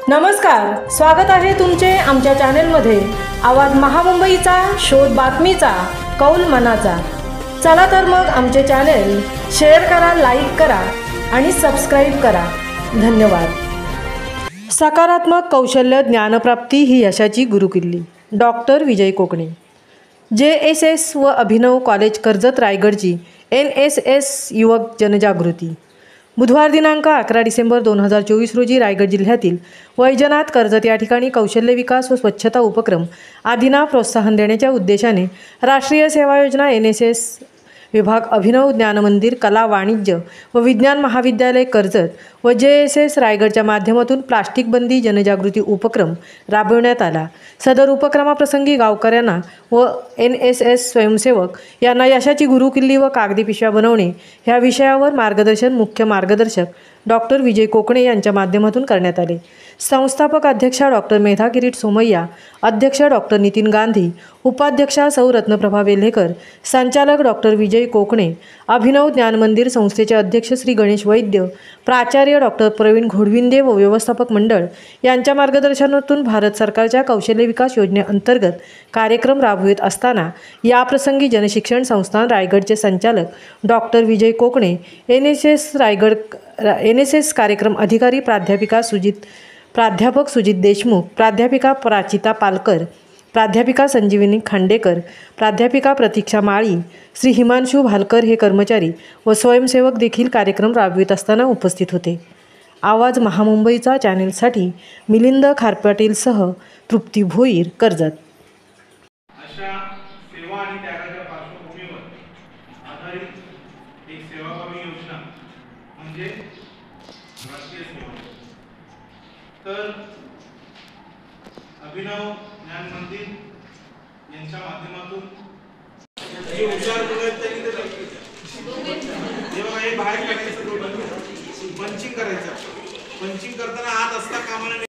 नमस्कार, स्वागत आहे तुमचे आमच्या चॅनेलमध्ये। आवाज महामुंबईचा, शोध बातमीचा, कौल मनाचा। चला तर मग आमचे चॅनेल शेअर करा, लाईक करा आणि सबस्क्राइब करा। धन्यवाद। सकारात्मक कौशल्य ज्ञानप्राप्ती ही यशाची गुरुकिल्ली। डॉक्टर विजय कोकणे। JSS व अभिनव कॉलेज कर्जत रायगडची NSS युवक जनजागृती। बुधवार दिनांक 11 डिसेंबर 2024 रोजी रायगड जिल्ह्यातील वैजनाथ कर्जत या ठिकाणी कौशल्य विकास व स्वच्छता उपक्रम आदींना प्रोत्साहन देण्याच्या उद्देशाने राष्ट्रीय सेवा योजना NSS विभाग, अभिनव ज्ञान मंदिर, कला, वाणिज्य व विज्ञान महाविद्यालय कर्जत व JSS रायगडच्या माध्यमातून प्लास्टिक बंदी जनजागृती उपक्रम राबविण्यात आला। सदर उपक्रमाप्रसंगी गावकऱ्यांना व NSS स्वयंसेवक यांना यशाची गुरुकिल्ली व कागदी पिशव्या बनवणे ह्या विषयावर मार्गदर्शन मुख्य मार्गदर्शक डॉक्टर विजय कोकणे यांच्या माध्यमातून करण्यात आले। संस्थापक अध्यक्षा डॉक्टर मेधा किरीट सोमय्या, अध्यक्ष डॉक्टर नितीन गांधी, उपाध्यक्षा सौ रत्नप्रभा वेल्हेकर, संचालक डॉक्टर विजय कोकणे, अभिनव ज्ञान मंदिर संस्थेचे अध्यक्ष श्री गणेश वैद्य, प्राचार्य डॉक्टर प्रवीण घोडविंदे व व्यवस्थापक मंडळ यांच्या मार्गदर्शनातून भारत सरकारच्या कौशल्य विकास योजनेअंतर्गत कार्यक्रम राबवित असताना याप्रसंगी जनशिक्षण संस्थान रायगडचे संचालक डॉक्टर विजय कोकणे, NSS कार्यक्रम अधिकारी प्राध्यापक सुजित देशमुख, प्राध्यापिका प्राचिता पालकर, प्राध्यापिका संजीवनी खांडेकर, प्राध्यापिका प्रतीक्षा माळी, श्री हिमांशू भालकर हे कर्मचारी व स्वयंसेवक देखील कार्यक्रम राबवित असताना उपस्थित होते। आवाज महामुंबईचा चॅनेलसाठी मिलिंद खारपाटीलसह तृप्ती भोईर, कर्जत। अशा सेवा आणि त्यागाच्या पार्श्वभूमीवर आधारित एक सेवाभावी योजना म्हणजे राष्ट्रीय सेवा। तर अभिनव ज्ञान मंदिर यांच्या माध्यमातून जे हुशार मुलं आहेत त्यांनी ते जेव्हा हे बाहेर काढायचं, पंचिंग करायचं, पंचिंग करताना आत असता कामा नये।